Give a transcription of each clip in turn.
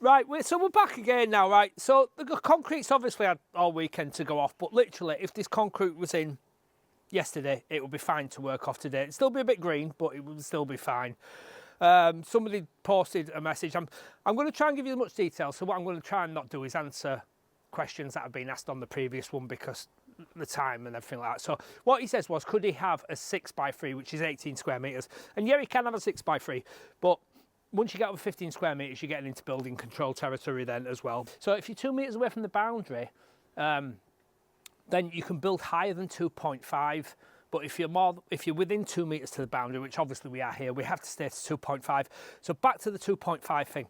Right, so we're back again now, right? So the concrete's obviously had all weekend to go off, but literally, if this concrete was in yesterday, it would be fine to work off today. It'd still be a bit green, but it would still be fine. Somebody posted a message. I'm going to try and give you as much detail. So what I'm going to try and not do is answer questions that have been asked on the previous one because the time and everything like that. So what he says was, could he have a 6x3, which is 18 square metres? And yeah, he can have a 6x3, but once you get over 15 square metres, you're getting into building control territory then as well. So if you're 2 metres away from the boundary, then you can build higher than 2.5. But if you're within 2 metres to the boundary, which obviously we are here, we have to stay to 2.5. So back to the 2.5 thing.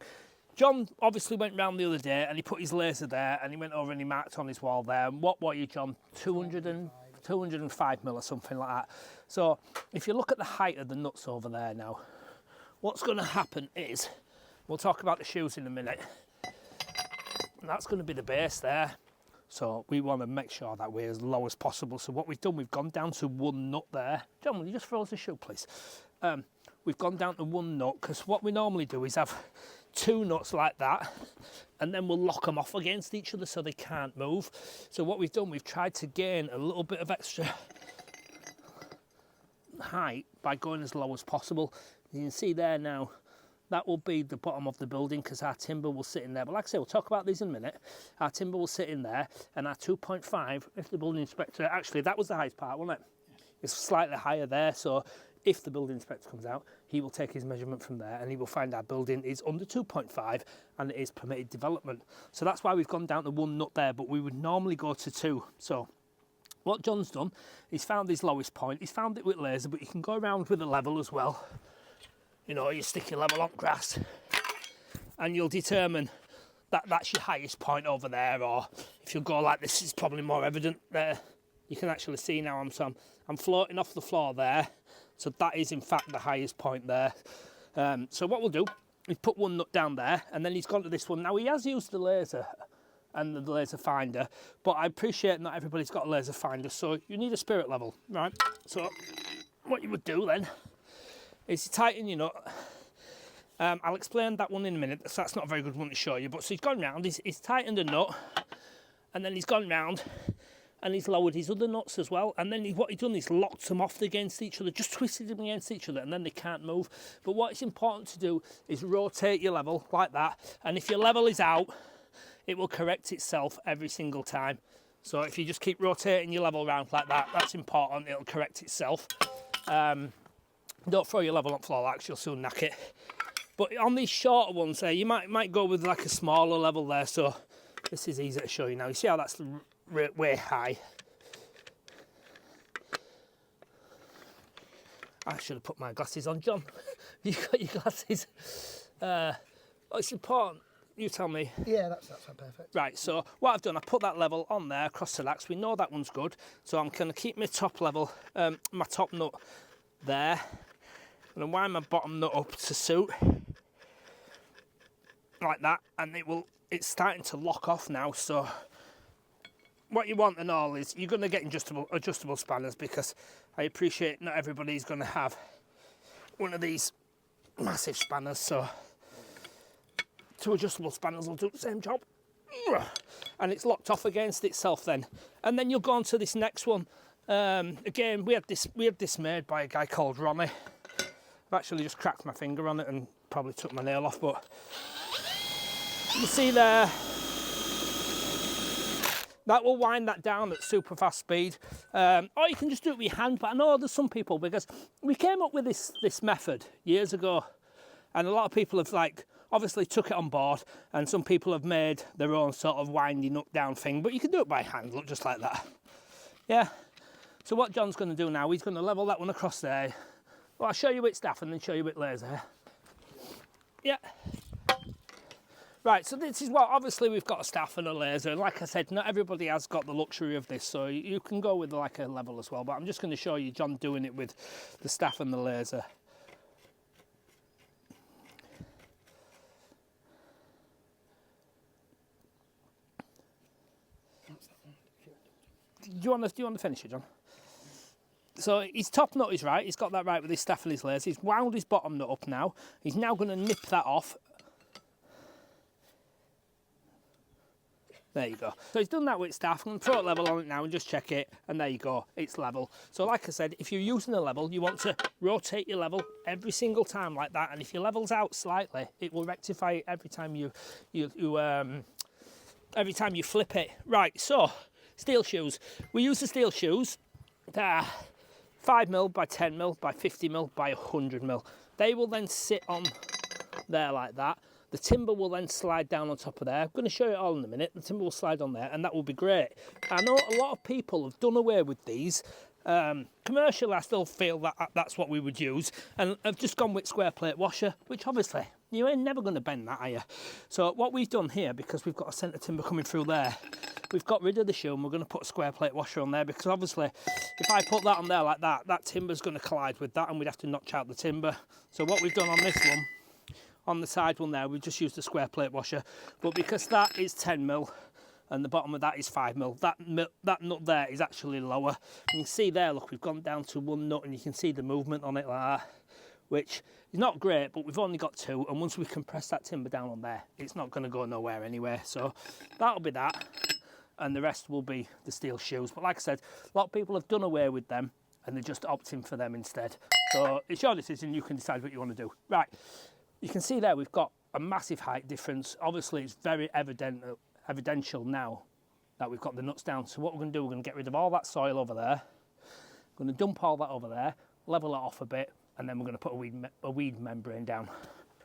John obviously went round the other day and he put his laser there and he went over and he marked on his wall there. And what were you, John? 205 mil or something like that. So if you look at the height of the nuts over there now, what's going to happen is, we'll talk about the shoes in a minute, and that's going to be the base there. So we want to make sure that we're as low as possible. So what we've done, we've gone down to one nut there. John, will you just throw us a shoe, please? We've gone down to one nut, because what we normally do is have two nuts like that, and then we'll lock them off against each other so they can't move. So what we've done, we've tried to gain a little bit of extra height by going as low as possible. You can see there now, that will be the bottom of the building because our timber will sit in there. But like I say, we'll talk about these in a minute. Our timber will sit in there, and our 2.5, if the building inspector, actually that was the highest part, wasn't it? It's slightly higher there, so if the building inspector comes out, he will take his measurement from there and he will find our building is under 2.5 and it is permitted development. So that's why we've gone down to one nut there, but we would normally go to two. So what John's done, he's found his lowest point. He's found it with laser, but you can go around with a level as well. You know, you stick your level on grass and you'll determine that that's your highest point over there, or if you go like this, it's probably more evident there. You can actually see now I'm floating off the floor there, so that is in fact the highest point there. So what we'll do, we've put one nut down there and then he's gone to this one. Now he has used the laser and the laser finder, but I appreciate not everybody's got a laser finder, so you need a spirit level, right? So what you would do then is you tighten your nut. I'll explain that one in a minute, so that's not a very good one to show you. But so he's gone round, he's tightened a nut, and then he's gone round and he's lowered his other nuts as well. And then what he's done is locked them off against each other, just twisted them against each other, and then they can't move. But what it's important to do is rotate your level like that. And if your level is out, it will correct itself every single time. So if you just keep rotating your level around like that, that's important, it'll correct itself. Don't throw your level on floor lax, you'll soon knack it. But on these shorter ones there, you might go with like a smaller level there. So this is easy to show you now. You see how that's way high? I should have put my glasses on, John. You got your glasses. It's important. You tell me. Yeah, that's perfect. Right, so what I've done, I put that level on there across the lax. We know that one's good. So I'm going to keep my top level, my top nut there. I'm going to wind my bottom nut up to suit, like that, and it's starting to lock off now. So what you want and all is, you're going to get adjustable spanners, because I appreciate not everybody's going to have one of these massive spanners, so 2 adjustable spanners will do the same job. And it's locked off against itself then. And then you'll go on to this next one. Again, we had this made by a guy called Ronnie. I've actually just cracked my finger on it and probably took my nail off, but you see there, that will wind that down at super fast speed. Or you can just do it with your hand, but I know there's some people, because we came up with this method years ago, and a lot of people have obviously took it on board, and some people have made their own sort of winding up down thing, but you can do it by hand, look, just like that. Yeah. So what John's going to do now, he's going to level that one across there. Well, I'll show you with staff and then show you with laser. Yeah. Right, so this is what, obviously we've got a staff and a laser. Like I said, not everybody has got the luxury of this, so you can go with like a level as well. But I'm just going to show you John doing it with the staff and the laser. Do you want to finish it, John? So his top nut is right, he's got that right with his staff and his laser. He's wound his bottom nut up now. He's now going to nip that off. There you go. So he's done that with staff. I'm going to throw it level on it now and just check it, and there you go, it's level. So like I said, if you're using a level, you want to rotate your level every single time like that, and if your level's out slightly, it will rectify it every time you flip it. Right, so steel shoes. We use the steel shoes. They're 5mm by 10mm by 50mm by 100mm. They will then sit on there like that. The timber will then slide down on top of there. I'm going to show you all in a minute. The timber will slide on there, and that will be great. I know a lot of people have done away with these. Commercially, I still feel that that's what we would use, and I've just gone with square plate washer, which obviously you ain't never going to bend that, are you? So what we've done here, because we've got a centre timber coming through there, we've got rid of the shoe and we're going to put a square plate washer on there, because obviously if I put that on there like that, that timber's going to collide with that and we'd have to notch out the timber. So what we've done on this one, on the side one there, we've just used a square plate washer, but because that is 10mm and the bottom of that is 5mm, that nut there is actually lower. And you can see there, look, we've gone down to one nut and you can see the movement on it like that, which is not great, but we've only got two, and once we compress that timber down on there, it's not going to go nowhere anyway. So that'll be that, and the rest will be the steel shoes. But like I said, a lot of people have done away with them and they're just opting for them instead. So it's your decision, you can decide what you want to do. Right, you can see there we've got a massive height difference. Obviously it's very evidential now that we've got the nuts down. So what we're going to do, we're going to get rid of all that soil over there. We're going to dump all that over there, level it off a bit, and then we're going to put a weed membrane down.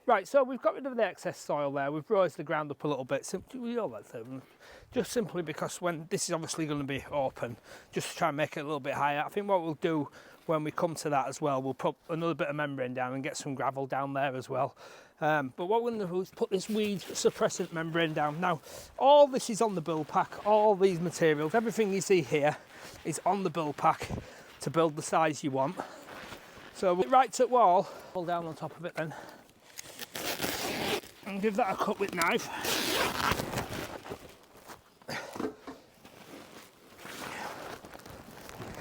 Right, so we've got rid of the excess soil there. We've raised the ground up a little bit, just simply because when this is obviously going to be open, just to try and make it a little bit higher. I think what we'll do when we come to that as well, we'll put another bit of membrane down and get some gravel down there as well. But what we're going to do is put this weed suppressant membrane down. Now, all this is on the build pack, all these materials, everything you see here is on the build pack to build the size you want. So we'll right to wall, pull down on top of it then, and give that a cut with knife.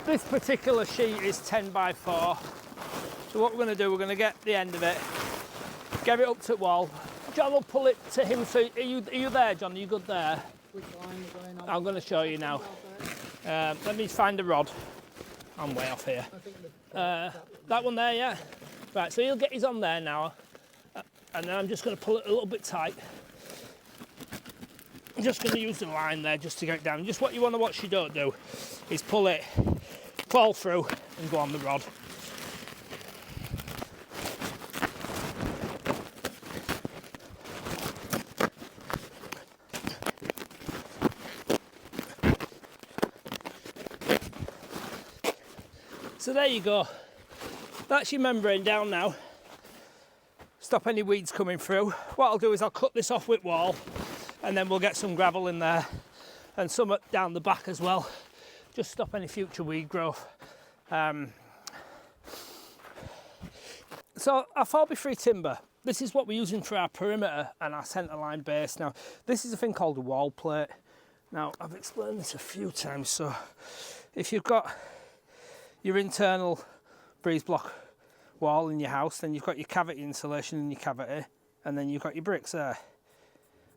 This particular sheet is 10 by 4. So what we're going to do, we're going to get the end of it, get it up to the wall. John will pull it to him. So are you there, John? Are you good there? Which line are you going on? I'm going to show you now. Let me find a rod. I'm way off here. That one there, yeah. Right, so he'll get his on there now, and then I'm just going to pull it a little bit tight. I'm just going to use the line there just to get it down. Just what you want to watch you don't do is pull it, fall through and go on the rod. So there you go. That's your membrane down now. Stop any weeds coming through. What I'll do is I'll cut this off with wall, and then we'll get some gravel in there and some down the back as well. Just stop any future weed growth. So our 4x3 timber, this is what we're using for our perimeter and our centre line base. Now, this is a thing called a wall plate. Now, I've explained this a few times. So if you've got your internal breeze block wall in your house, then you've got your cavity insulation in your cavity, and then you've got your bricks there.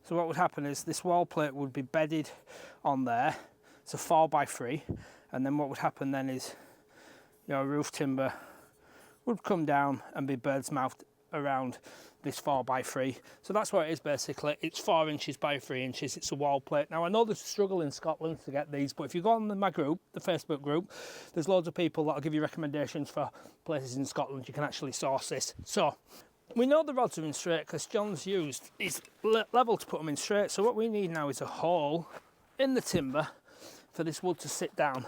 So what would happen is this wall plate would be bedded on there. It's a 4x3, and then what would happen then is your roof timber would come down and be bird's mouthed around this 4x3. So that's what it is basically. It's 4 inches by 3 inches. It's a wall plate. Now I know there's a struggle in Scotland to get these, but if you go on my group, the Facebook group, there's loads of people that'll give you recommendations for places in Scotland you can actually source this. So we know the rods are in straight because John's used his level to put them in straight. So what we need now is a hole in the timber for this wood to sit down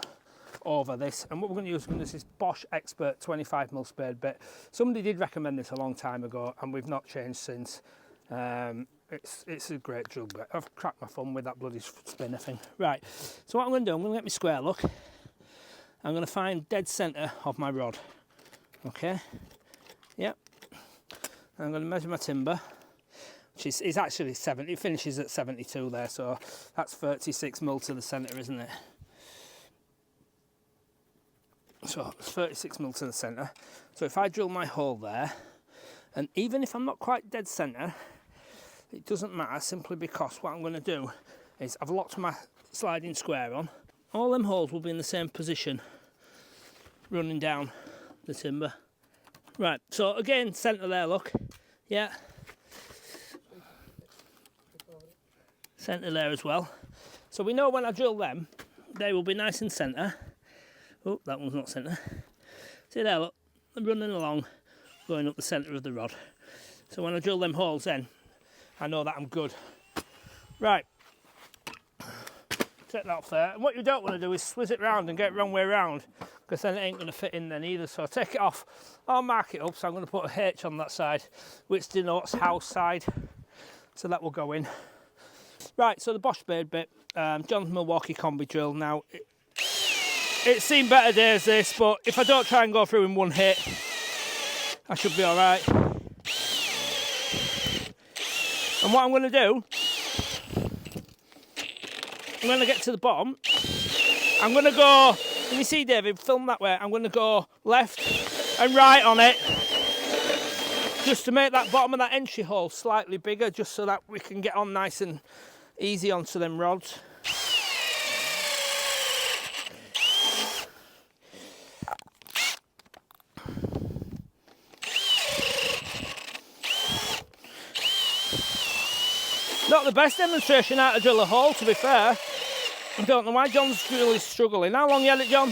over this, and what we're going to use is this Bosch Expert 25mm spade bit. Somebody did recommend this a long time ago and we've not changed since. It's a great drill bit. I've cracked my thumb with that bloody spinner thing. Right, so what I'm going to do, I'm going to get my square look. I'm going to find dead centre of my rod. Okay, yep. I'm going to measure my timber, which is actually 70, it finishes at 72 there, so that's 36mm to the centre, isn't it? So it's 36mm to the centre. So if I drill my hole there, and even if I'm not quite dead centre, it doesn't matter, simply because what I'm going to do is I've locked my sliding square on. All them holes will be in the same position running down the timber. Right, so again, centre there, look. Yeah. Centre there as well. So we know when I drill them, they will be nice and centre. Oh, that one's not centre. See there, look, I'm running along, going up the centre of the rod. So when I drill them holes then, I know that I'm good. Right, take that off there. And what you don't want to do is swizz it round and get it wrong way round, because then it ain't going to fit in then either. So I'll take it off, I'll mark it up, so I'm going to put a H on that side, which denotes house side. So that will go in. Right, so the Bosch Spade bit, John's Milwaukee combi drill. Now, it's seen better days this, but if I don't try and go through in one hit, I should be alright. And what I'm going to do, when I get to the bottom, I'm going to go, can you see David, film that way, I'm going to go left and right on it, just to make that bottom of that entry hole slightly bigger, just so that we can get on nice and easy onto them rods. Not the best demonstration how to drill a hole, to be fair. I don't know why John's really struggling. How long you had it, John?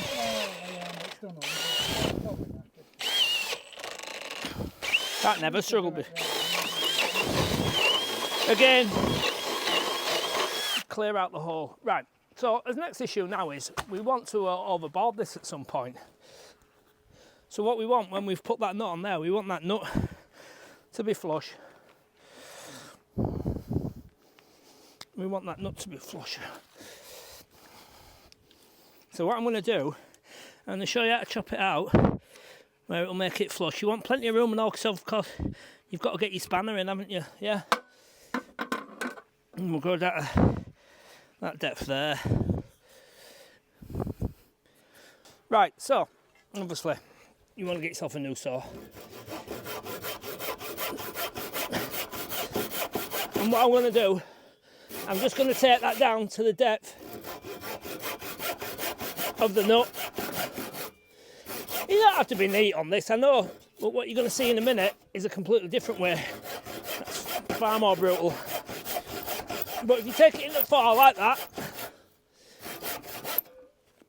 That never struggled. Again, clear out the hole. Right, so the next issue now is we want to overboard this at some point. So what we want when we've put that nut on there, we want that nut to be flush. We want that nut to be flush. So what I'm going to do, I'm going to show you how to chop it out, where it'll make it flush. You want plenty of room and all, because of course you've got to get your spanner in, haven't you? Yeah. And we'll go that depth there. Right, so obviously you want to get yourself a new saw. And what I'm going to do, I'm just going to take that down to the depth of the nut. You don't have to be neat on this, I know, but what you're going to see in a minute is a completely different way. That's far more brutal. But if you take it in the far like that,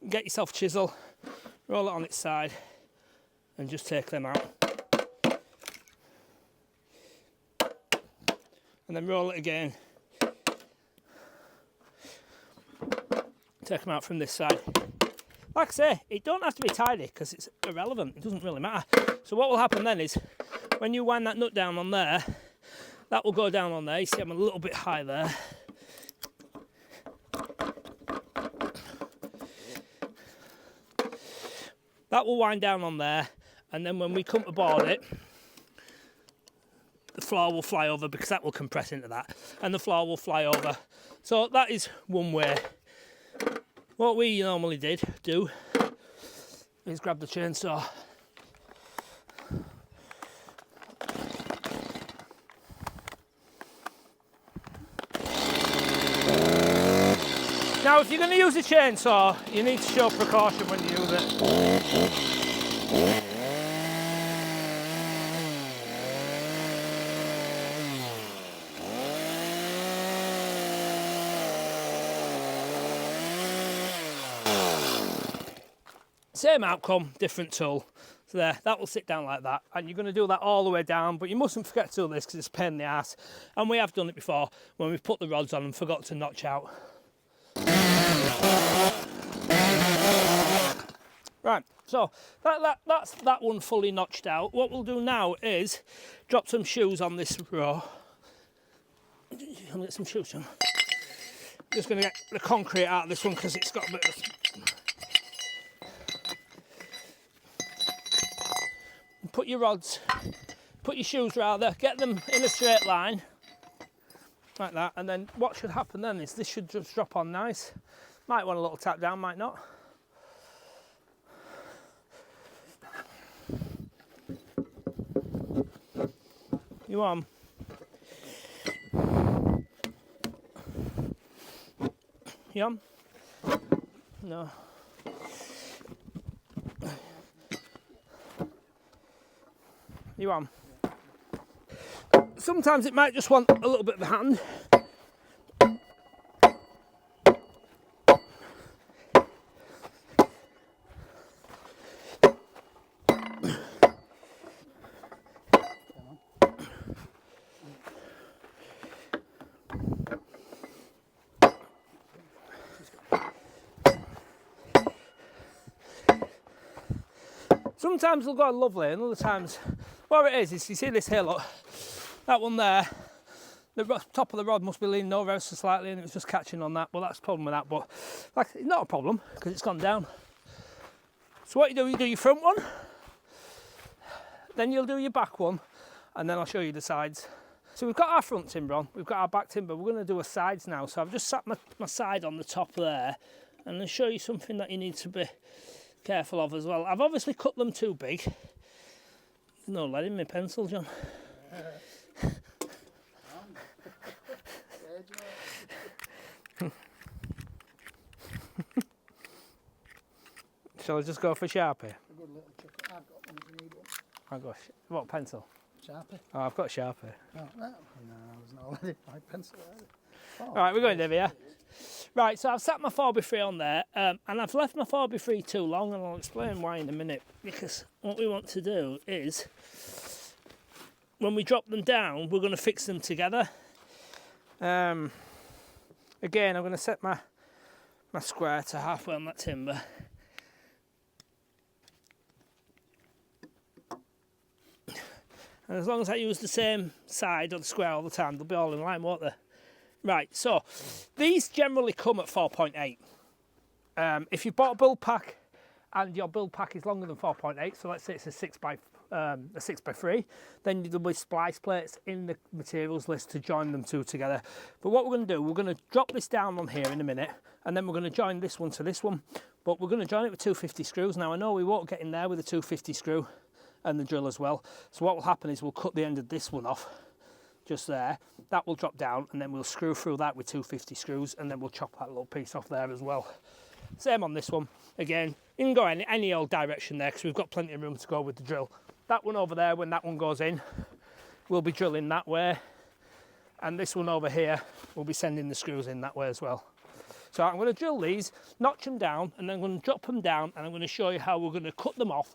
get yourself a chisel, roll it on its side, and just take them out. And then roll it again. Take them out from this side. Like I say, it don't have to be tidy because it's irrelevant, it doesn't really matter. So what will happen then is, when you wind that nut down on there, that will go down on there. You see I'm a little bit high there. That will wind down on there, and then when we come to board it, the floor will fly over, because that will compress into that, and the floor will fly over. So that is one way. What we normally do is grab the chainsaw. Now, if you're going to use a chainsaw, you need to show precaution when you use it. Same outcome, different tool. So there, that will sit down like that, and you're going to do that all the way down, but you mustn't forget to do this because it's a pain in the ass. And we have done it before when we've put the rods on and forgot to notch out. Right, so that's that one fully notched out. What we'll do now is drop some shoes on this row. I'll get some shoes on. Just going to get the concrete out of this one because it's got a bit of put your rods, put your shoes rather, get them in a straight line, like that, and then what should happen then is this should just drop on nice. Might want a little tap down, might not. You on? You on? No. You on? Sometimes it might just want a little bit of a hand. Sometimes they'll go lovely, and other times, what it is you see this here, look, that one there, the top of the rod must be leaning over ever so slightly, and it was just catching on that. Well, that's the problem with that, but like, it's not a problem because it's gone down. So what you do your front one, then you'll do your back one, and then I'll show you the sides. So we've got our front timber on, we've got our back timber, we're going to do a sides now. So I've just sat my side on the top there, and I'll show you something that you need to be careful of as well. I've obviously cut them too big. There's no lead in my pencil, John. Shall I just go for Sharpie? A good little chuck. I've got one if you need one. I've got what pencil? Sharpie. Oh, I've got Sharpie. Oh, no, there's no lead in my pencil either. Oh, right, we're going, Debbie, yeah? Right, so I've sat my 4x3 on there, and I've left my 4x3 too long, and I'll explain why in a minute, because what we want to do is, when we drop them down, we're going to fix them together. Again, I'm going to set my square to halfway on that timber. And as long as I use the same side of the square all the time, they'll be all in line, won't they? Right, so these generally come at 4.8. If you bought a build pack and your build pack is longer than 4.8, so let's say it's a 6x3, then there'll be splice plates in the materials list to join them two together. But what we're going to do, we're going to drop this down on here in a minute, and then we're going to join this one to this one. But we're going to join it with 250 screws. Now I know we won't get in there with a 250 screw and the drill as well. So what will happen is we'll cut the end of this one off, just there. That will drop down, and then we'll screw through that with 250 screws, and then we'll chop that little piece off there as well. Same on this one. Again, you can go any old direction there because we've got plenty of room to go with the drill. That one over there, when that one goes in, we'll be drilling that way, and this one over here, we'll be sending the screws in that way as well. So I'm going to drill these, notch them down, and then I'm going to drop them down, and I'm going to show you how we're going to cut them off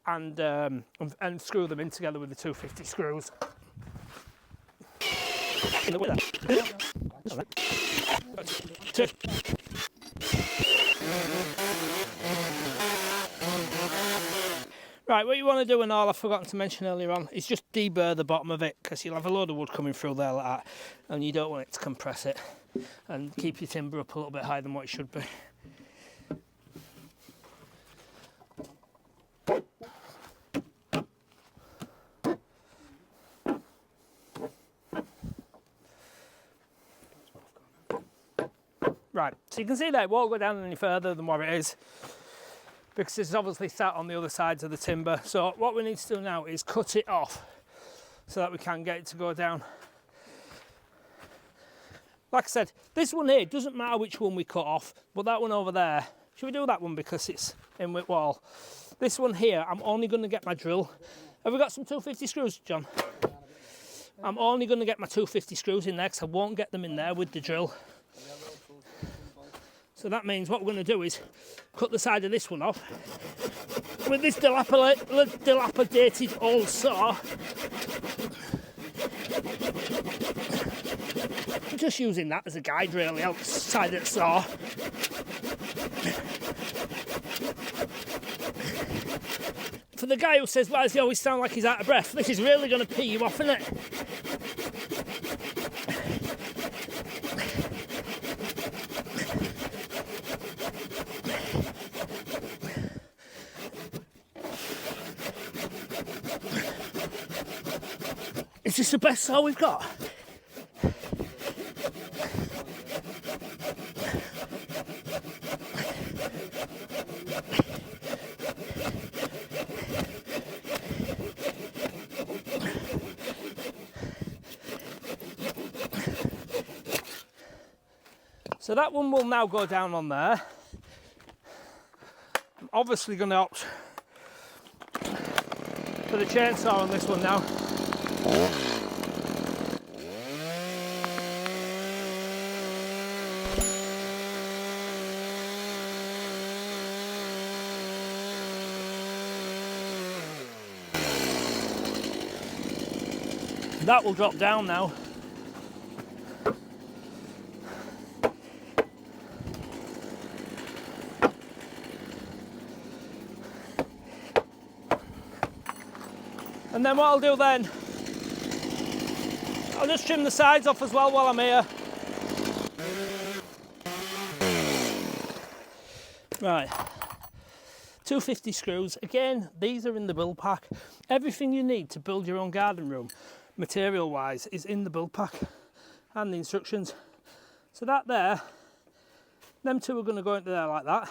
and screw them in together with the 250 screws. In the way Right, what you want to do, and all I've forgotten to mention earlier on, is just deburr the bottom of it, because you'll have a load of wood coming through there like that, and you don't want it to compress it, and keep your timber up a little bit higher than what it should be. Right, so you can see that it won't go down any further than what it is, because it's obviously sat on the other sides of the timber. So what we need to do now is cut it off so that we can get it to go down. Like I said, this one here, doesn't matter which one we cut off, but that one over there, should we do that one because it's in with wall? This one here, I'm only going to get my drill. Have we got some 250 screws, John? I'm only going to get my 250 screws in there because I won't get them in there with the drill. So that means what we're going to do is cut the side of this one off with this dilapidated old saw. I'm just using that as a guide really, outside of the saw. For the guy who says, why does he always sound like he's out of breath? This is really going to pee you off, isn't it? Is this the best saw we've got? So that one will now go down on there. I'm obviously going to opt for the chainsaw on this one now. That will drop down now. And then what I'll do then, I'll just trim the sides off as well while I'm here. Right, 250 screws. Again, these are in the build pack. Everything you need to build your own garden room, material wise, is in the build pack and the instructions. So that there, them two are going to go into there like that.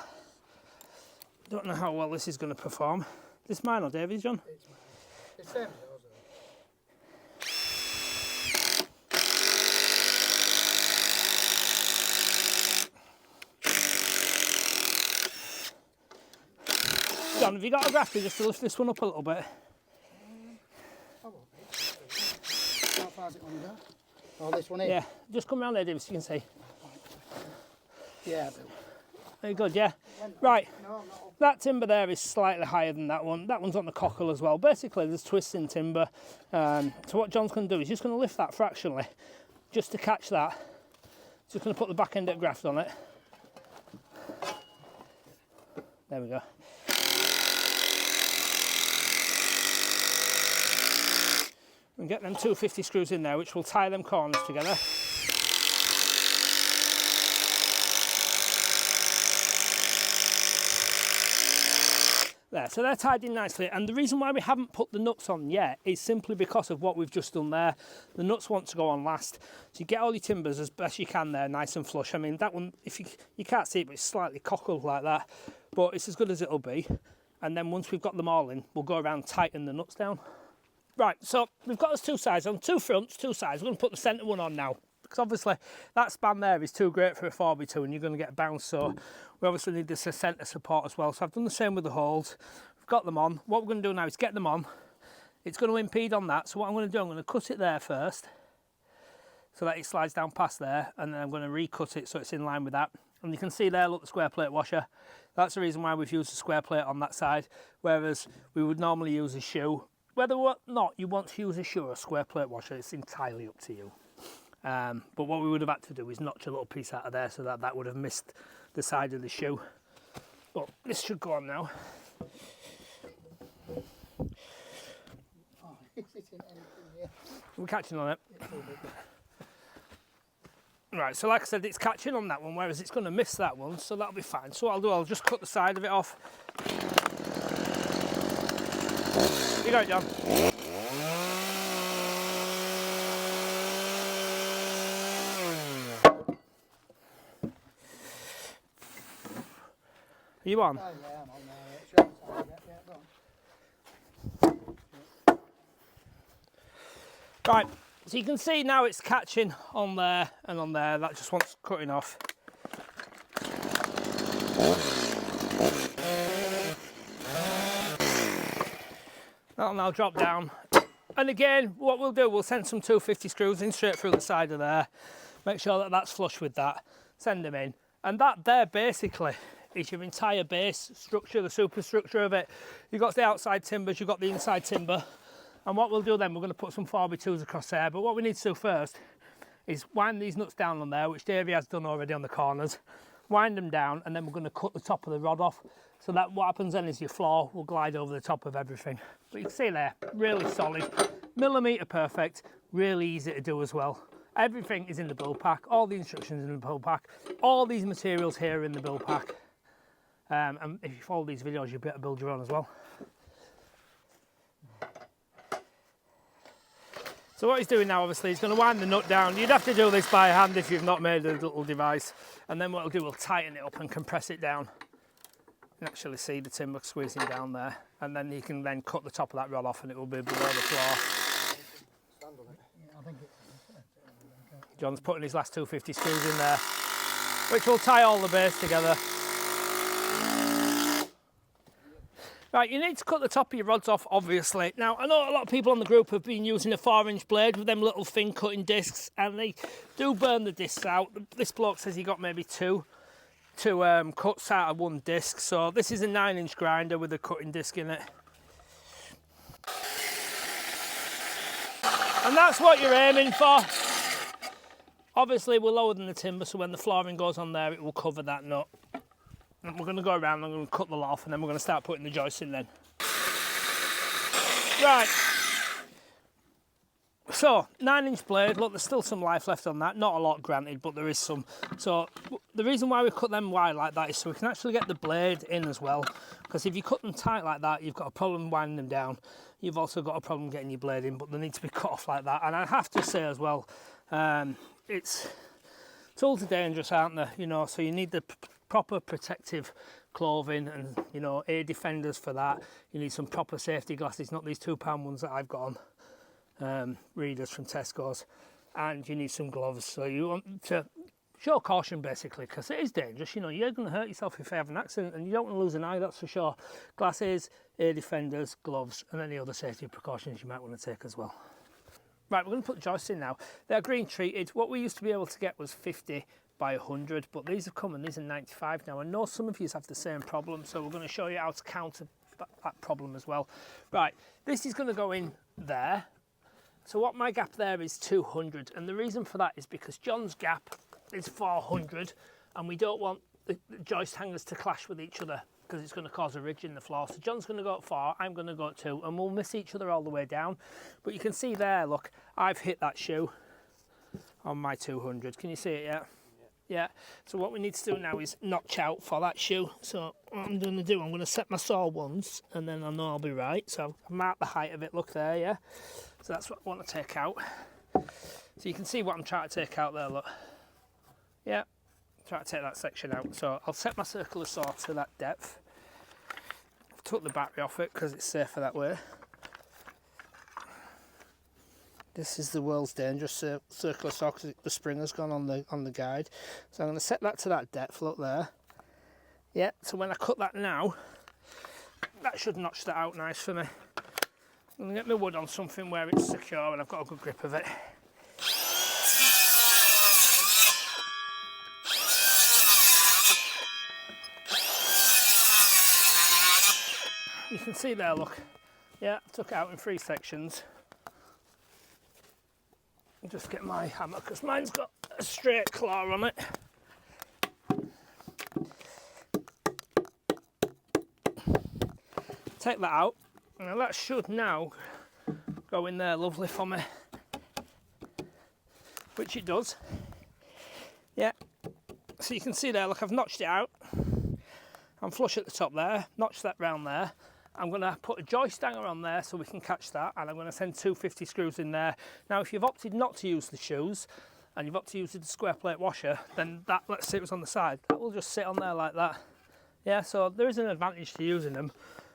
Don't know how well this is going to perform. Is this mine or Davy's, John? It's mine. It's same as yours, John, have you got a grafter just to lift this one up a little bit? How far is it on there? Oh, this one here? Yeah, just come round there, David, so you can see. Yeah, I do. Very good, yeah. Right, No, I'm not up. that timber there is slightly higher than that one. That one's on the cockle as well. Basically, there's twists in timber. So what John's going to do is just going to lift that fractionally, just to catch that. Just going to put the back end of the graft on it. There we go. And get them 250 screws in there, which will tie them corners together. There, so they're tied in nicely, and the reason why we haven't put the nuts on yet is simply because of what we've just done there. The nuts want to go on last, so you get all your timbers as best you can there, nice and flush. I mean, that one, if you can't see it, but it's slightly cockled like that, but it's as good as it'll be. And then once we've got them all in, we'll go around and tighten the nuts down. Right, so we've got those two sides on, two fronts, two sides. We're going to put the centre one on now, because obviously that span there is too great for a 4x2 and you're going to get bounced, so we obviously need this centre support as well. So I've done the same with the holes. We've got them on. What we're going to do now is get them on. It's going to impede on that, so what I'm going to do, I'm going to cut it there first, so that it slides down past there, and then I'm going to recut it so it's in line with that. And you can see there, look, the square plate washer. That's the reason why we've used a square plate on that side, whereas we would normally use a shoe. Whether or not you want to use a shoe or a square plate washer, it's entirely up to you. But what we would have had to do is notch a little piece out of there so that that would have missed the side of the shoe. But this should go on now. Oh, is it in anything here? We're catching on it. It's too big. Right, so like I said, it's catching on that one, whereas it's going to miss that one, so that'll be fine. So what I'll do, I'll just cut the side of it off. You got it, John. Are you on? Oh, yeah, I'm on there. Sure, sorry, yeah, go on. Right, so you can see now it's catching on there and on there. That just wants cutting off. That'll now drop down. And again, what we'll do, we'll send some 250 screws in straight through the side of there. Make sure that that's flush with that. Send them in. And that there basically is your entire base structure, the superstructure of it. You've got the outside timbers, you've got the inside timber. And what we'll do then, we're going to put some 4x2s across there. But what we need to do first is wind these nuts down on there, which Davey has done already on the corners. Wind them down, and then we're going to cut the top of the rod off. So that what happens then is your floor will glide over the top of everything. But you can see there, really solid, millimetre perfect, really easy to do as well. Everything is in the build pack, all the instructions in the build pack, all these materials here are in the build pack. And if you follow these videos, you'll be able to build your own as well. So what he's doing now, obviously, he's going to wind the nut down. You'd have to do this by hand if you've not made a little device. And then what we'll do, we'll tighten it up and compress it down. You can actually see the timber squeezing down there. And then you can then cut the top of that rod off and it will be below the floor. Yeah, I think it's... John's putting his last 250 screws in there. which will tie all the base together. Right, you need to cut the top of your rods off, obviously. Now, I know a lot of people on the group have been using a 4-inch blade with them little thin cutting discs, and they do burn the discs out. This bloke says he got maybe two cuts out of one disc, so this is a 9-inch grinder with a cutting disc in it. And that's what you're aiming for. Obviously, we're lower than the timber, so when the flooring goes on there, it will cover that nut. And we're going to go around, I'm going to cut the lot off, and then we're going to start putting the joists in then. Right. So, 9-inch blade, look, there's still some life left on that. Not a lot, granted, but there is some. So, the reason why we cut them wide like that is so we can actually get the blade in as well. Because if you cut them tight like that, you've got a problem winding them down. You've also got a problem getting your blade in, but they need to be cut off like that. And I have to say as well, tools are dangerous, aren't they? You know, so you need the proper protective clothing and, you know, ear defenders for that. You need some proper safety glasses, not these £2 ones that I've got on, readers from Tesco's, and you need some gloves. So you want to show caution basically, because it is dangerous. You know, you're going to hurt yourself if you have an accident, and you don't want to lose an eye, that's for sure. Glasses, ear defenders, gloves, and any other safety precautions you might want to take as well. Right, we're going to put the joists in now. They're green treated. What we used to be able to get was 50 by 100, but these have come and these are 95 now. I know some of you have the same problem, so we're going to show you how to counter that problem as well. Right, this is going to go in there. So what my gap there is 200, and the reason for that is because John's gap is 400, and we don't want the joist hangers to clash with each other because it's going to cause a ridge in the floor. So John's going to go at 4, I'm going to go at 2, and we'll miss each other all the way down. But you can see there, look, I've hit that shoe on my 200. Can you see it yet? Yeah. So what we need to do now is notch out for that shoe. So what I'm going to do, I'm going to set my saw once, and then I know I'll be right. So I've marked the height of it, look there, yeah? So that's what I want to take out. So you can see what I'm trying to take out there, look. Yeah, try to take that section out. So I'll set my circular saw to that depth. I've took the battery off it because it's safer that way. This is the world's dangerous circular saw because the spring has gone on the guide. So I'm going to set that to that depth, look there. Yeah, so when I cut that now, that should notch that out nice for me. I'm going to get my wood on something where it's secure and I've got a good grip of it. You can see there, look. Yeah, I took it out in 3 sections. I'll just get my hammer because mine's got a straight claw on it. Take that out. Now that should now go in there lovely for me, which it does. Yeah, so you can see there, look, I've notched it out. I'm flush at the top there, notch that round there. I'm going to put a joist hanger on there so we can catch that, and I'm going to send 250 screws in there. Now if you've opted not to use the shoes and you've opted to use the square plate washer, then that, let's say it was on the side, that will just sit on there like that. Yeah, so there is an advantage to using them,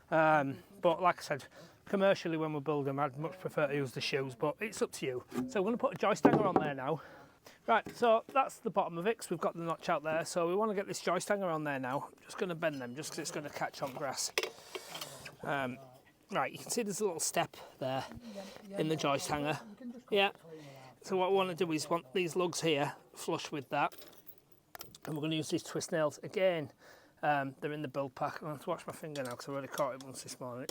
but like I said, commercially when we build them I'd much prefer to use the shoes, but it's up to you. So we're going to put a joist hanger on there now. Right, so that's the bottom of it because we've got the notch out there, so we want to get this joist hanger on there now. I'm just going to bend them just because it's going to catch on grass. Right, you can see there's a little step there in the joist hanger. Yeah, so what we want to do is want these lugs here flush with that, and we're going to use these twist nails again. They're in the build pack. I'm going to wash my finger now because I already caught it once this morning.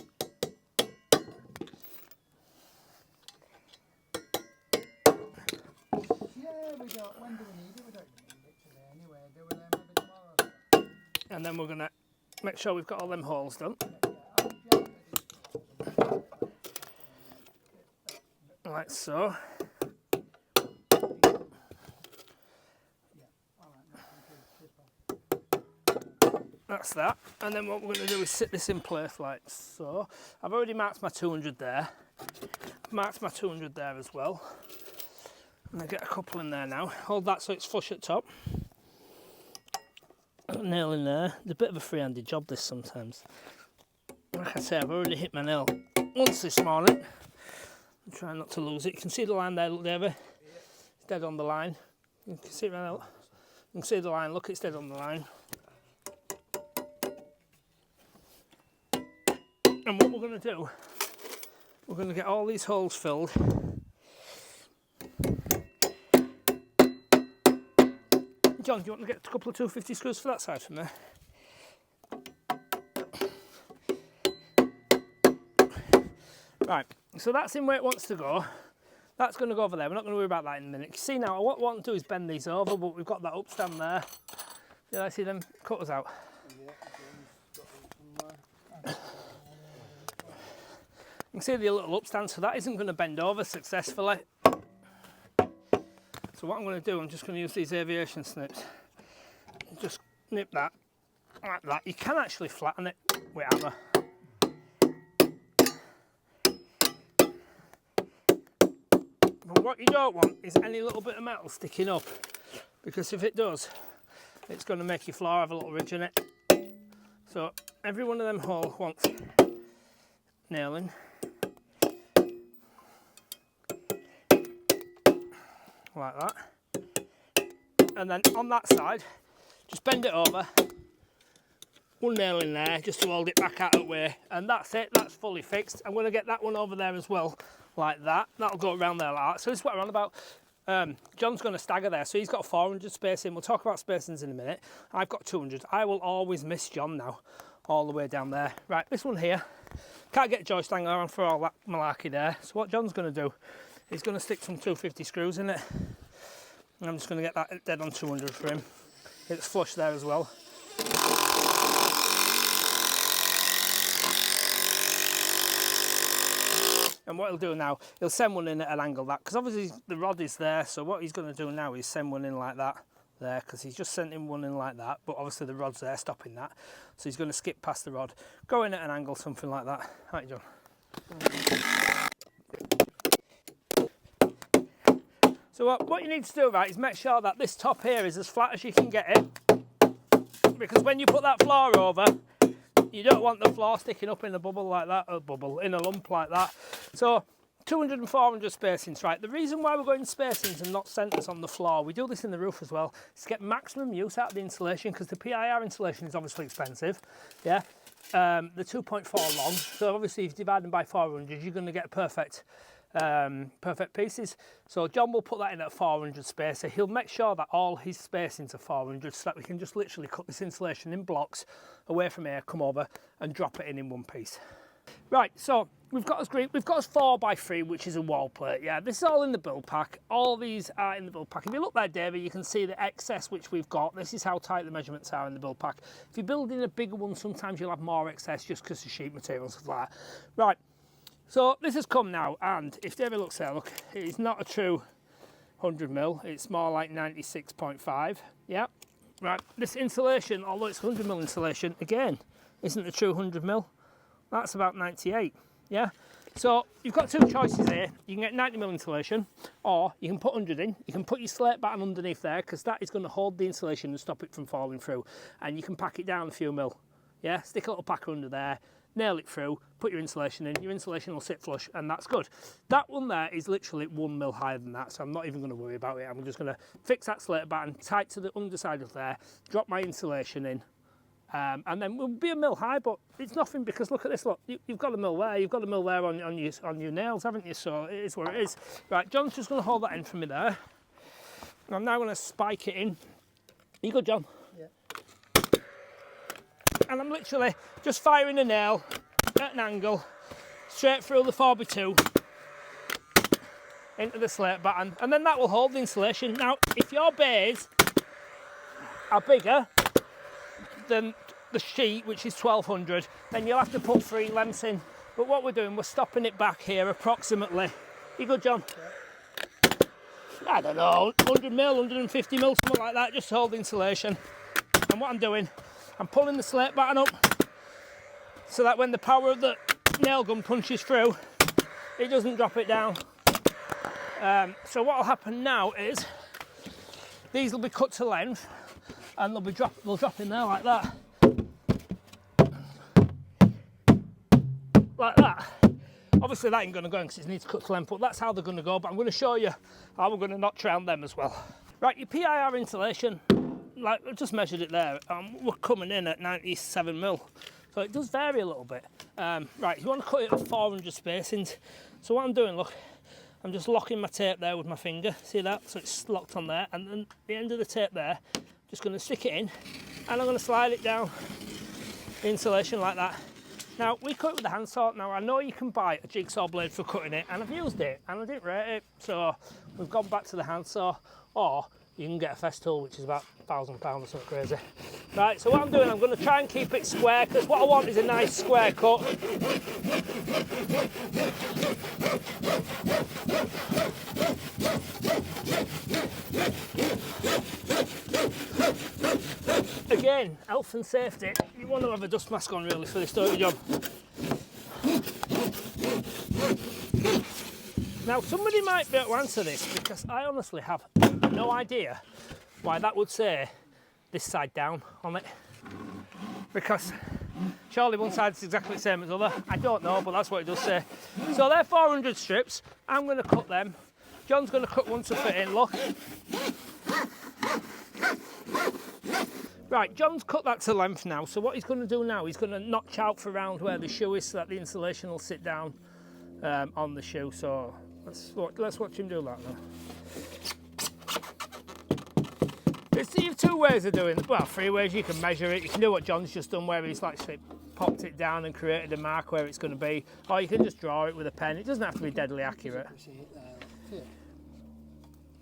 When do we need it? We don't need it today anyway, do we? Then maybe tomorrow. And then we're going to make sure we've got all them holes done. Like so. That's that. And then what we're going to do is sit this in place like so. I've already marked my 200 there. Marked my 200 there as well. I'm going to get a couple in there now. Hold that so it's flush at top. Nail in there. It's a bit of a free-handed job this sometimes. Like I say, I've already hit my nail once this morning. I'm trying not to lose it. You can see the line there, look, David. It's dead on the line. You can see it right now. You can see the line, look, it's dead on the line. And what we're going to do, we're going to get all these holes filled. John, do you want to get a couple of 250 screws for that side from there? Right, so that's in where it wants to go. That's going to go over there. We're not going to worry about that in a minute. You see now, what I want to do is bend these over, but we've got that upstand there. Did I see them cutters out? You can see the little upstand, so that isn't going to bend over successfully. So what I'm going to do, I'm just going to use these aviation snips. Just nip that like that. You can actually flatten it with hammer. But what you don't want is any little bit of metal sticking up, because if it does, it's going to make your floor have a little ridge in it. So every one of them holes wants nailing. Like that. And then on that side, just bend it over. One nail in there just to hold it back out of the way. And that's it, that's fully fixed. I'm going to get that one over there as well, like that. That'll go around there like that. So this is what we're on about. John's going to stagger there, so he's got 400 spacing. We'll talk about spacings in a minute. I've got 200. I will always miss John now, all the way down there. Right, this one here, can't get a joist hanger on for all that malarkey there. So what John's going to do, he's going to stick some 250 screws in it. And I'm just going to get that dead on 200 for him. It's flush there as well. And what he'll do now, he'll send one in at an angle that, because obviously the rod is there, so what he's going to do now is send one in like that there, because he's just sent him one in like that, but obviously the rod's there stopping that. So he's going to skip past the rod, go in at an angle, something like that. Right, John. So what you need to do, right, is make sure that this top here is as flat as you can get it, because when you put that floor over, you don't want the floor sticking up in a bubble like that, in a lump like that. So 200 and 400 spacings, right? The reason why we're going spacings and not centres on the floor, we do this in the roof as well, is to get maximum use out of the insulation, because the PIR insulation is obviously expensive, yeah? The 2.4 long, so obviously if you divide them by 400, you're going to get perfect pieces. So John will put that in at 400 spacer. He'll make sure that all his spacings are 400, so that we can just literally cut this insulation in blocks away from here, come over and drop it in one piece. Right, so we've got us 4x3, which is a wall plate. Yeah, this is all in the build pack. All these are in the build pack. If you look there, David, you can see the excess which we've got. This is how tight the measurements are in the build pack. If you're building a bigger one, sometimes you'll have more excess just because of sheet material and stuff like that. Right. So this has come now, and if David looks there, look, it's not a true 100mm, it's more like 96.5, yeah. Right, this insulation, although it's 100mm insulation, again, isn't a true 100mm, that's about 98, yeah. So you've got two choices here. You can get 90mm insulation, or you can put 100 in. You can put your slate batten underneath there, because that is going to hold the insulation and stop it from falling through, and you can pack it down a few mil, yeah. Stick a little packer under there, nail it through, put your insulation in, your insulation will sit flush, and that's good. That one there is literally 1mm higher than that, so I'm not even going to worry about it. I'm just going to fix that slate batten tight to the underside of there, drop my insulation in, and then we'll be a mil high, but it's nothing, because look at this, look, you've got a mil there, you've got a mil there on your nails, haven't you? So it is what it is. Right, John's just going to hold that in for me there. I'm now going to spike it in. You good, John? Yeah. And I'm literally just firing a nail at an angle straight through the 4x2 into the slate batten, and then that will hold the insulation. Now, if your bays are bigger than the sheet, which is 1200, then you'll have to put 3 lengths in. But what we're doing, we're stopping it back here approximately. You good, John? Yeah. I don't know, 100mm, 150mm, something like that, just to hold the insulation. And what I'm doing, I'm pulling the slate batten up so that when the power of the nail gun punches through, it doesn't drop it down. So what will happen now is these will be cut to length, and they'll drop in there like that. Like that. Obviously that ain't going to go in because it needs to cut to length, but that's how they're going to go. But I'm going to show you how we're going to notch around them as well. Right, your PIR insulation, like I just measured it there, we're coming in at 97mm. So it does vary a little bit. Right, you want to cut it at 400 spacings. So what I'm doing, look, I'm just locking my tape there with my finger. See that? So it's locked on there. And then the end of the tape there, just going to stick it in, and I'm going to slide it down the insulation like that. Now, we cut it with a handsaw. Now, I know you can buy a jigsaw blade for cutting it, and I've used it, and I didn't rate it. So we've gone back to the handsaw, or you can get a Festool, which is about £1,000 or something crazy. Right, so what I'm doing, I'm going to try and keep it square, because what I want is a nice square cut. Again, health and safety, you want to have a dust mask on really for this, don't you, John? Now, somebody might be able to answer this, because I honestly have no idea why that would say this side down on it. Because surely one side is exactly the same as the other. I don't know, but that's what it does say. So they're 400 strips. I'm going to cut them. John's going to cut one to fit in, look. Right, John's cut that to length now. So what he's going to do now, he's going to notch out for around where the shoe is so that the insulation will sit down on the shoe. So let's watch him do that now. There's two ways of doing it. Well, three ways. You can measure it. You can do what John's just done, where he's like popped it down and created a mark where it's going to be, or you can just draw it with a pen. It doesn't have to be deadly accurate.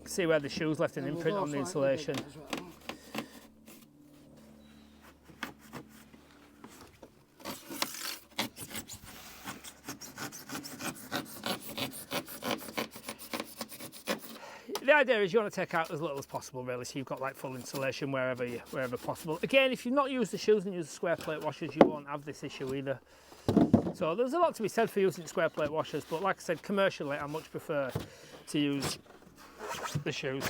See where the shoe's left an imprint on the insulation. The idea is you want to take out as little as possible, really, so you've got like full insulation wherever possible. Again, if you've not used the shoes and used the square plate washers, you won't have this issue either. So there's a lot to be said for using square plate washers, but like I said, commercially, I much prefer to use the shoes.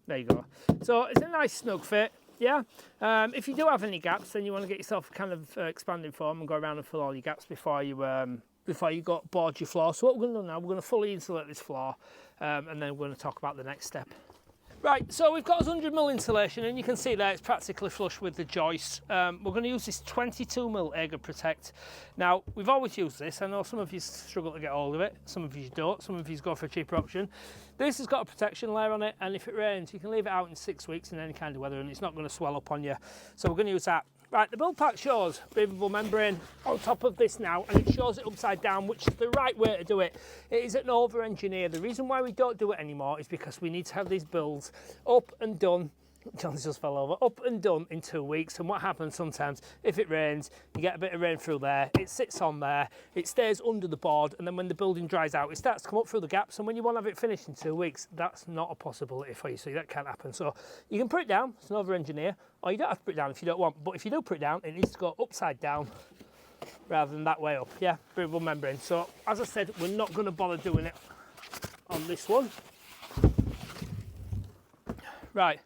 There you go. So it's a nice snug fit. Yeah, if you do have any gaps, then you want to get yourself a kind of expanding foam and go around and fill all your gaps before you board your floor. So what we're going to do now, we're going to fully insulate this floor, and then we're going to talk about the next step. Right, so we've got 100mm insulation, and you can see there it's practically flush with the joists. We're going to use this 22mm Agar Protect. Now, we've always used this. I know some of you struggle to get hold of it, some of you don't, some of you go for a cheaper option. This has got a protection layer on it, and if it rains, you can leave it out in 6 weeks in any kind of weather, and it's not going to swell up on you. So we're going to use that. Right, the build pack shows breathable membrane on top of this now, and it shows it upside down, which is the right way to do it. It is an over-engineer. The reason why we don't do it anymore is because we need to have these builds up and done. John's just fell over. Up and done in 2 weeks. And what happens sometimes, if it rains, you get a bit of rain through there, it sits on there, it stays under the board, and then when the building dries out, it starts to come up through the gaps, and when you want to have it finished in 2 weeks, that's not a possibility for you, so that can't happen. So you can put it down, it's an over-engineer, or you don't have to put it down if you don't want, but if you do put it down, it needs to go upside down rather than that way up. Yeah, breathable membrane. So as I said, we're not going to bother doing it on this one. Right.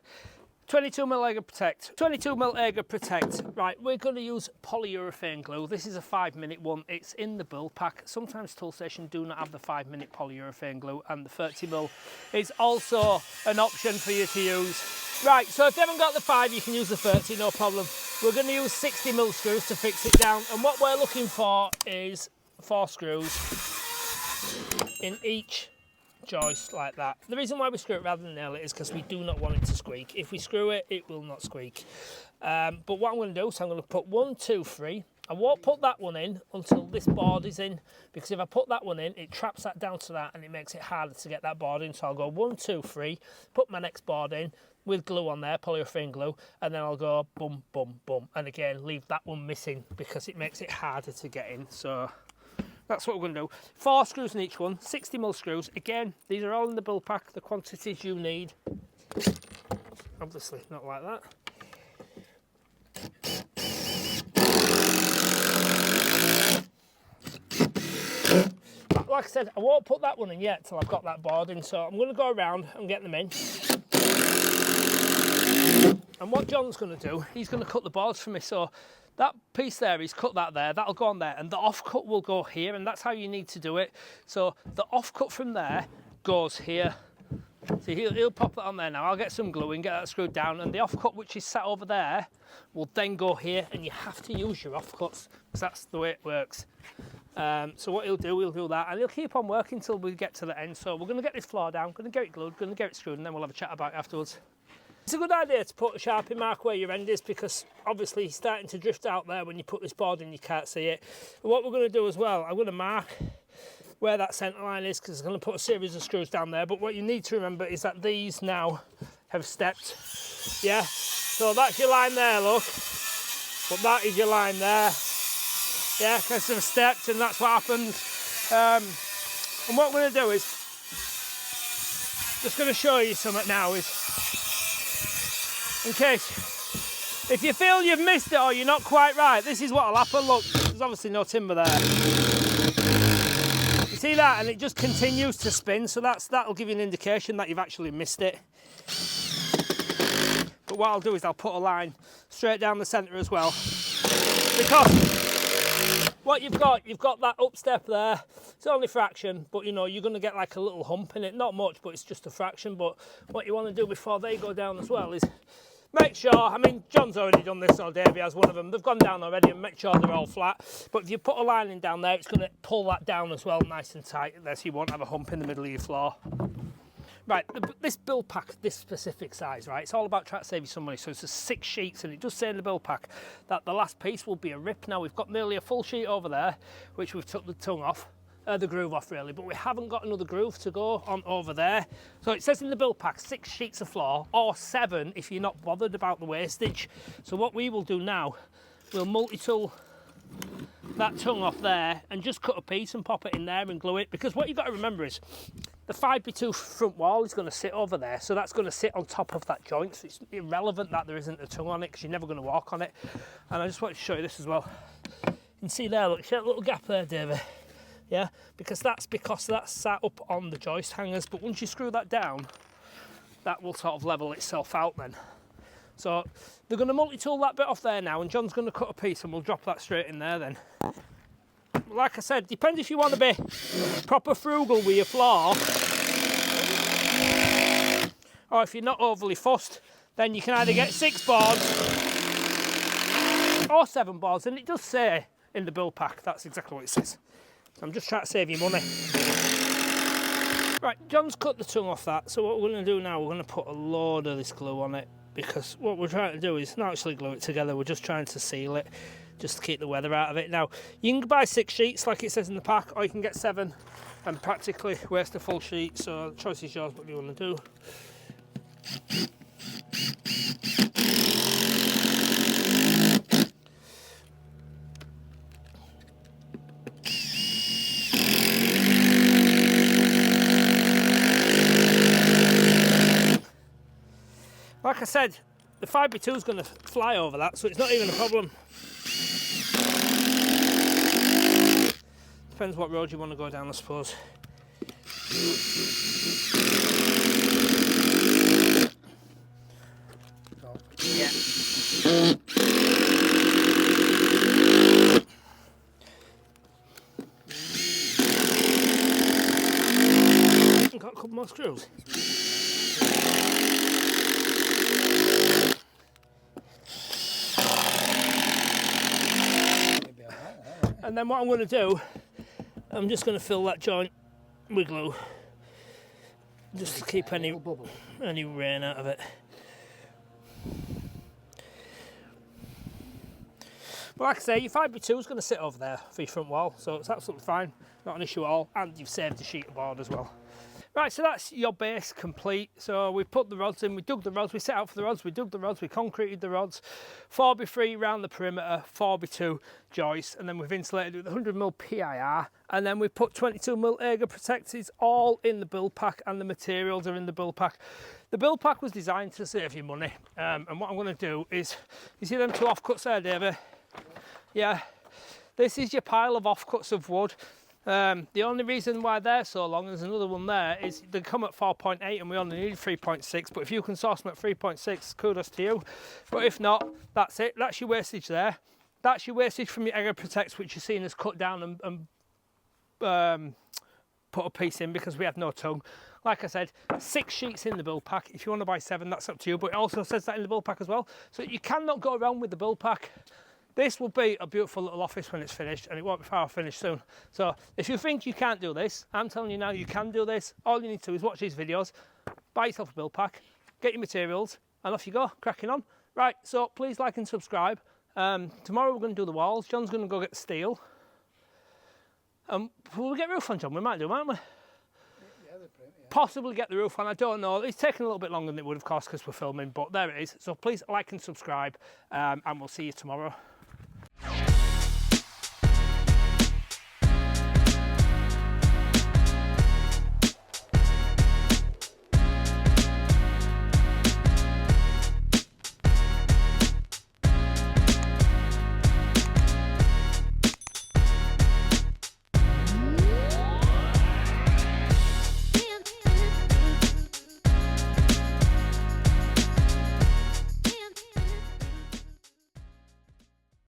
22mm Agar Protect. 22mm Agar Protect. Right, we're going to use polyurethane glue. This is a 5-minute one. It's in the build pack. Sometimes tool stations do not have the 5-minute polyurethane glue, and the 30mm is also an option for you to use. Right, so if you haven't got the 5, you can use the 30, no problem. We're going to use 60mm screws to fix it down, and what we're looking for is 4 screws in each joist like that. The reason why we screw it rather than nail it is because we do not want it to squeak. If we screw it, it will not squeak. But what I'm going to do is I'm going to put 1, 2, 3. I won't put that one in until this board is in, because if I put that one in, it traps that down to that and it makes it harder to get that board in. So I'll go 1, 2, 3, put my next board in with glue on there, polyurethane glue, and then I'll go boom, boom, boom. And again, leave that one missing because it makes it harder to get in. So that's what we're going to do. 4 screws in each one, 60mm screws. Again, these are all in the build pack, the quantities you need. Obviously not like that. But like I said, I won't put that one in yet till I've got that board in, so I'm going to go around and get them in. And what John's going to do, he's going to cut the boards for me. So that piece there is cut that there, that'll go on there, and the offcut will go here, and that's how you need to do it. So the offcut from there goes here. See, he'll pop that on there now. I'll get some glue and get that screwed down, and the offcut which is set over there will then go here, and you have to use your offcuts because that's the way it works. So what he'll do that, and he'll keep on working until we get to the end. So we're going to get this floor down, going to get it glued, going to get it screwed, and then we'll have a chat about it afterwards. It's a good idea to put a Sharpie mark where your end is, because obviously it's starting to drift out there when you put this board in, you can't see it. But what we're going to do as well, I'm going to mark where that centre line is, because I'm going to put a series of screws down there. But what you need to remember is that these now have stepped, yeah? So that's your line there, look. But that is your line there, yeah, because they've stepped, and that's what happens. And what we're going to do is, just going to show you something now, is in case, if you feel you've missed it or you're not quite right, this is what will happen. Look, there's obviously no timber there. You see that? And it just continues to spin, so that'll give you an indication that you've actually missed it. But what I'll do is I'll put a line straight down the centre as well, because what you've got that up step there. It's only fraction, but you know, you're going to get like a little hump in it. Not much, but it's just a fraction. But what you want to do before they go down as well is make sure, I mean, John's already done this, or Davey has one of them. They've gone down already, and make sure they're all flat. But if you put a line in down there, it's going to pull that down as well, nice and tight, there, so you won't have a hump in the middle of your floor. Right, this build pack, this specific size, right, it's all about trying to save you some money. So it's 6 sheets, and it does say in the build pack that the last piece will be a rip. Now, we've got nearly a full sheet over there, which we've took the tongue off. The groove off really, but we haven't got another groove to go on over there. So it says in the build pack 6 sheets of floor, or 7 if you're not bothered about the wastage. So what we will do now, we'll multi-tool that tongue off there and just cut a piece and pop it in there and glue it, because what you've got to remember is the 5x2 front wall is going to sit over there, so that's going to sit on top of that joint. So it's irrelevant that there isn't a tongue on it, because you're never going to walk on it. And I just want to show you this as well. You can see there, look, see that little gap there, David? Yeah, because that's sat up on the joist hangers, but once you screw that down, that will sort of level itself out then. So they're going to multi-tool that bit off there now, and John's going to cut a piece and we'll drop that straight in there then. Like I said, depends if you want to be proper frugal with your floor, or if you're not overly fussed, then you can either get 6 boards or 7 boards, and it does say in the build pack, that's exactly what it says. I'm just trying to save you money. Right, John's cut the tongue off that, so what we're going to do now, we're going to put a load of this glue on it, because what we're trying to do is not actually glue it together, we're just trying to seal it, just to keep the weather out of it. Now, you can buy 6 sheets like it says in the pack, or you can get 7 and practically waste a full sheet, so the choice is yours, what do you want to do. Like I said, the 5x2 is going to fly over that, so it's not even a problem. Depends what road you want to go down, I suppose. Yeah. Got a couple more screws. And then what I'm going to do, I'm just going to fill that joint with glue, just to keep any rain out of it. But like I say, your 5x2 is going to sit over there for your front wall, so it's absolutely fine, not an issue at all, and you've saved the sheet of board as well. Right, so that's your base complete. So we've put the rods in, we dug the rods, we set out for the rods, we dug the rods, we concreted the rods, 4x3 round the perimeter, 4x2 joist, and then we've insulated with 100mm PIR, and then we've put 22mm Aga protectors all in the build pack, and the materials are in the build pack. The build pack was designed to save you money, and what I'm going to do is, you see them 2 offcuts there, David? Yeah, this is your pile of offcuts of wood. The only reason why they're so long, there's another one there, is they come at 4.8 and we only need 3.6, but if you can source them at 3.6, kudos to you. But if not, that's it, that's your wastage there. That's your wastage from your Egger Protects, which you're seeing us cut down and put a piece in because we had no tongue. Like I said, 6 sheets in the build pack. If you want to buy 7, that's up to you, but it also says that in the build pack as well. So you cannot go around with the build pack. This will be a beautiful little office when it's finished, and it won't be far finished soon. So if you think you can't do this, I'm telling you now, you can do this. All you need to do is watch these videos, buy yourself a build pack, get your materials, and off you go, cracking on. Right, so please like and subscribe. Tomorrow we're going to do the walls. John's going to go get the steel. Will we get roof on, John? We might do, mightn't we? Yeah, they're pretty, yeah. Possibly get the roof on, I don't know. It's taken a little bit longer than it would have cost because we're filming, but there it is. So please like and subscribe, and we'll see you tomorrow.